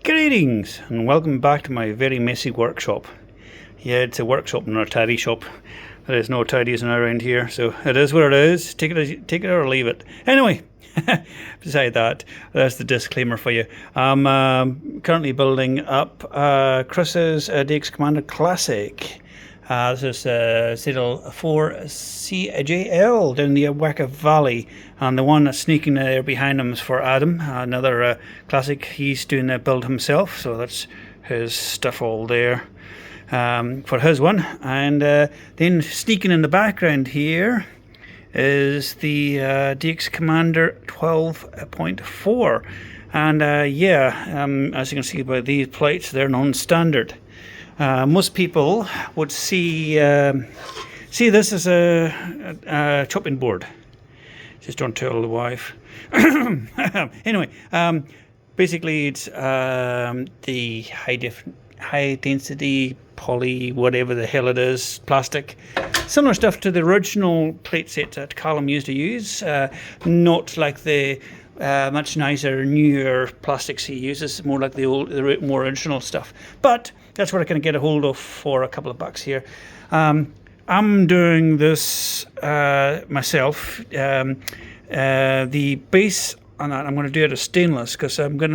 Greetings and welcome back to my very messy workshop. Yeah, it's a workshop, not a tidy shop. There's no tidies around here, so it is what it is. Take it or leave it. Anyway, beside that, that's the disclaimer for you. I'm currently building up Chris's DXCommander Classic. This is ZL4 CJL down the Waka Valley, and the one that's sneaking there behind him is for Adam, another classic. He's doing the build himself, so that's his stuff all there for his one. And then sneaking in the background here is the DXCommander 12.4, and as you can see by these plates, they're non-standard. Most people would see this as a chopping board. Just don't tell the wife. Anyway, basically it's the high density poly, whatever the hell it is, plastic. Similar stuff to the original plate set that Callum used to use. Not like the much nicer, newer plastics he uses. More like the more original stuff. But that's what I can get a hold of for a couple of bucks here. I'm doing this myself. The base on that, I'm going to do it as stainless because I've got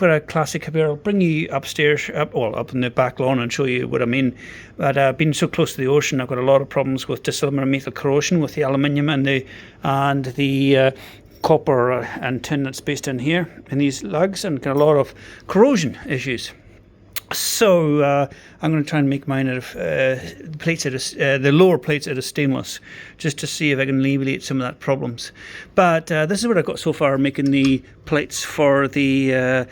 a classic here. I'll bring you upstairs, up in the back lawn and show you what I mean. But being so close to the ocean, I've got a lot of problems with dissimilar metal corrosion with the aluminium and the copper and tin that's based in here in these lugs, and got a lot of corrosion issues. So I'm going to try and make mine out of the lower plates out of stainless, just to see if I can alleviate some of that problems. But this is what I've got so far, making the plates for the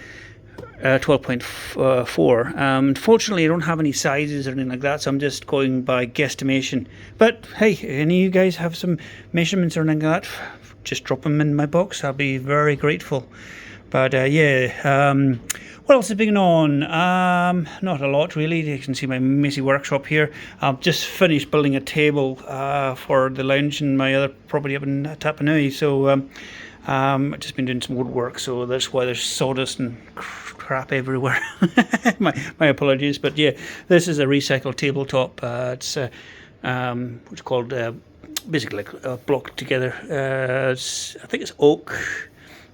12.4. Unfortunately, I don't have any sizes or anything like that, so I'm just going by guesstimation. But hey, any of you guys have some measurements or anything like that, just drop them in my box. I'll be very grateful. But what else has been on? Not a lot really. You can see my messy workshop here. I've just finished building a table for the lounge in my other property up in Tapanui. So I've just been doing some woodwork, so that's why there's sawdust and crap everywhere. my apologies. But yeah, this is a recycled tabletop. It's what's called basically like a block together. I think it's oak.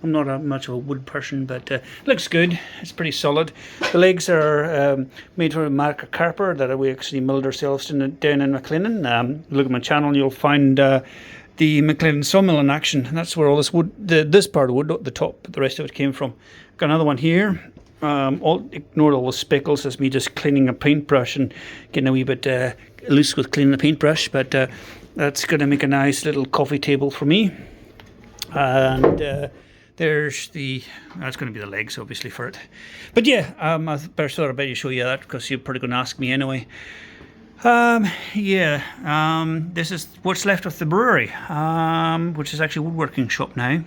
I'm not much of a wood person, but it looks good. It's pretty solid. The legs are made from Marker Carper that we actually milled ourselves down in McLennan. Look at my channel, you'll find the McLennan sawmill in action. And that's where all this wood, this part of wood, not the top, but the rest of it came from. Got another one here. Ignore all the speckles. That's me just cleaning a paintbrush and getting a wee bit loose with cleaning the paintbrush. But that's going to make a nice little coffee table for me. And there's that's going to be the legs, obviously, for it. But yeah, I better sort of better show you that because you're probably going to ask me anyway. This is what's left of the brewery, which is actually a woodworking shop now.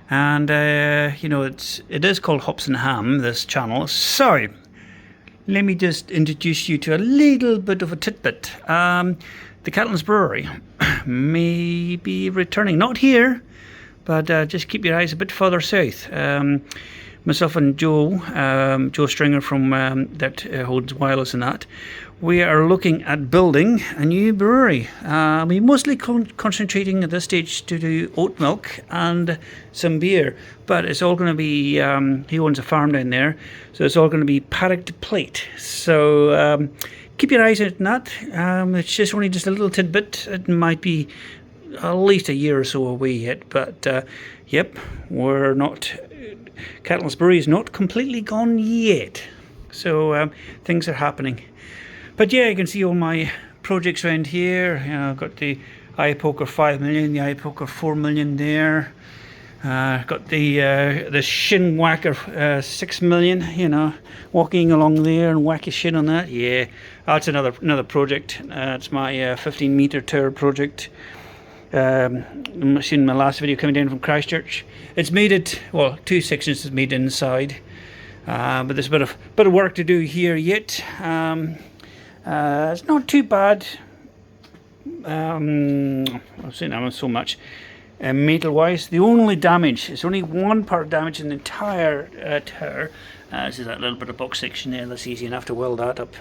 And it is called Hops and Ham, this channel. So let me just introduce you to a little bit of a tidbit. The Cattlin's Brewery may be returning, not here, but just keep your eyes a bit further south. Myself and Joe Stringer from that holds wireless and that, we are looking at building a new brewery. We're mostly concentrating at this stage to do oat milk and some beer, but it's all going to be, he owns a farm down there, so it's all going to be paddock to plate. So keep your eyes out on that. It's just only just a little tidbit. It might be at least a year or so away yet, but yep, we're not, Cattlin's Brewery is not completely gone yet, so things are happening. But yeah, you can see all my projects around here. I've got the eye poker 5 million, the eye poker 4 million there. Got the shin whacker 6 million, walking along there and whack your shin on that. Yeah, that's another project. It's my 15 meter tower project. I've seen my last video coming down from Christchurch. It's made it, well, 2 sections is made inside, but there's a bit of work to do here yet. It's not too bad. I've seen that one so much. Metal wise, the only damage, it's only one part damage in the entire tower, This is that little bit of box section there. That's easy enough to weld that up.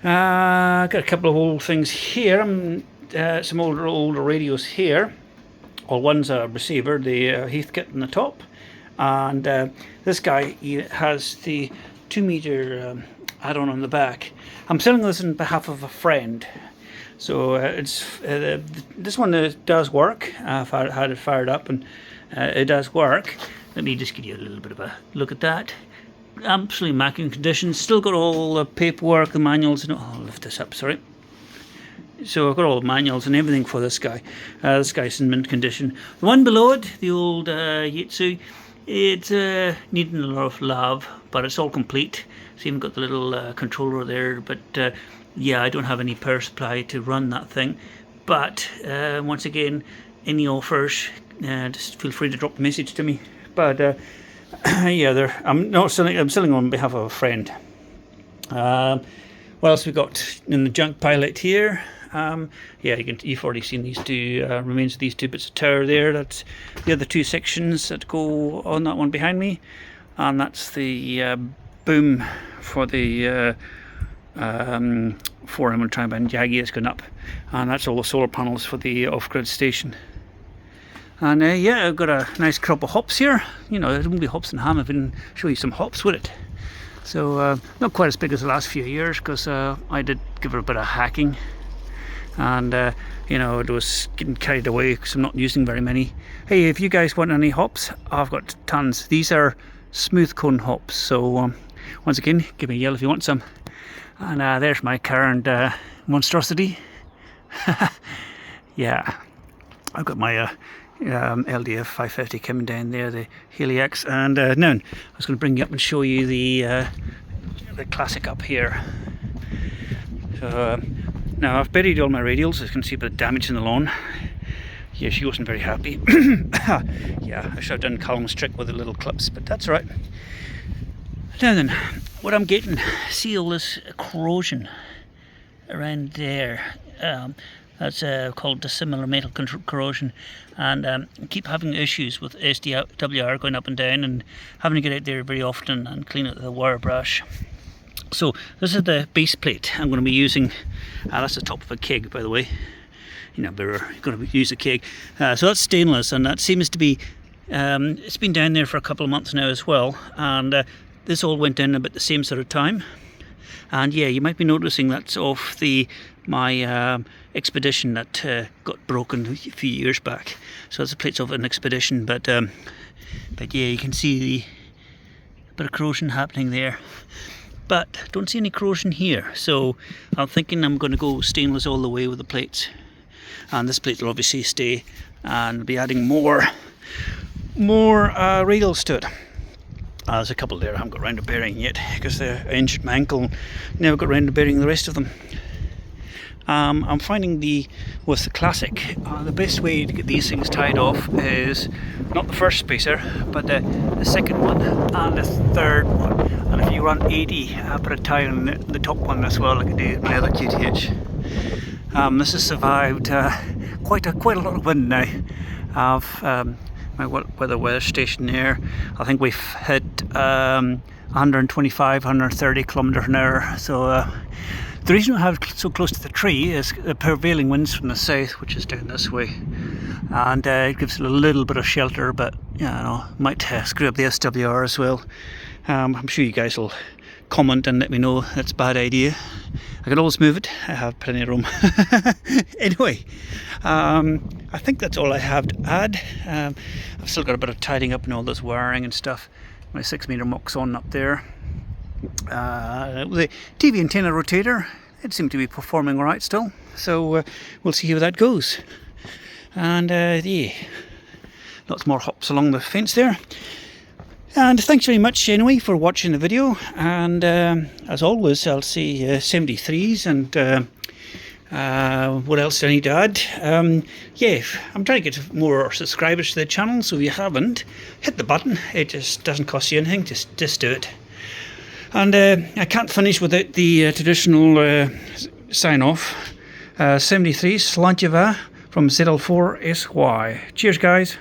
Got a couple of old things here. Some older radios here. Well, one's a receiver, the Heathkit on the top, and this guy has the 2-meter add-on on the back. I'm selling this on behalf of a friend. So this one does work. I've had it fired up and it does work. Let me just give you a little bit of a look at that. Absolutely immaculate condition. Still got all the paperwork, the manuals. No, I'll lift this up, sorry. So I've got all the manuals and everything for this guy. This guy's in mint condition. The one below it, the old Yaesu, it's needing a lot of love, but it's all complete. So even got the little controller there, but yeah, I don't have any power supply to run that thing. But once again, any offers, just feel free to drop a message to me. But yeah, I'm selling on behalf of a friend. What else we got in the junk pilot here? Yeah, you've already seen these two remains of these two bits of tower there. That's the other two sections that go on that one behind me, and that's the boom for the 4M tri-band Yagi that's gone up, and that's all the solar panels for the off-grid station. And yeah, I've got a nice crop of hops here. You know, it wouldn't be hops and ham if I didn't show you some hops with it. So not quite as big as the last few years, because I did give it a bit of hacking, and you know, it was getting carried away because I'm not using very many. Hey, if you guys want any hops, I've got tons. These are smooth cone hops, so once again, give me a yell if you want some. And there's my current monstrosity. Yeah, I've got my LDF 550 coming down there, the Helix, and now I was going to bring you up and show you the classic up here. So now I've buried all my radials, as you can see a bit of damage in the lawn. Yeah, she wasn't very happy. Yeah, I should have done Callum's trick with the little clips, but that's all right. Now then, what I'm getting, see all this corrosion around there. That's called dissimilar metal corrosion, and I keep having issues with SDWR going up and down, and having to get out there very often and clean it with a wire brush. So this is the base plate I'm going to be using. That's the top of a keg, by the way. You know, we're going to use a keg. So that's stainless, and that seems to be, it's been down there for a couple of months now as well, and this all went down about the same sort of time. And yeah, you might be noticing that's off my Expedition that got broken a few years back. So that's the plates of an Expedition, but yeah, you can see the bit of corrosion happening there. But don't see any corrosion here, so I'm thinking I'm going to go stainless all the way with the plates. And this plate will obviously stay, and I'll be adding more radials to it. There's a couple there I haven't got round to burying yet, because I injured my ankle, never got round to burying the rest of them. I'm finding with the Classic, the best way to get these things tied off is not the first spacer, but the second one and the third one. And if you run 80, I put a tie on the top one as well, like I do my other QTH. This has survived quite a lot of wind now. I've my weather station there, I think we've hit 125, 130 kilometers an hour. So the reason we have so close to the tree is the prevailing winds from the south, which is down this way, and it gives it a little bit of shelter, but you know, might screw up the SWR as well. I'm sure you guys will comment and let me know that's a bad idea. I can always move it, I have plenty of room. Anyway, I think that's all I have to add. I've still got a bit of tidying up and all this wiring and stuff. My 6-meter muck's on up there. The TV antenna rotator, it seemed to be performing alright still, so we'll see how that goes. And yeah, lots more hops along the fence there. And thanks very much anyway for watching the video, and as always I'll see 73s and what else do I need to add? Yeah, I'm trying to get more subscribers to the channel, so if you haven't, hit the button. It just doesn't cost you anything, just do it. And I can't finish without the traditional sign-off. 73 Slantjeva from ZL4SY. Cheers guys.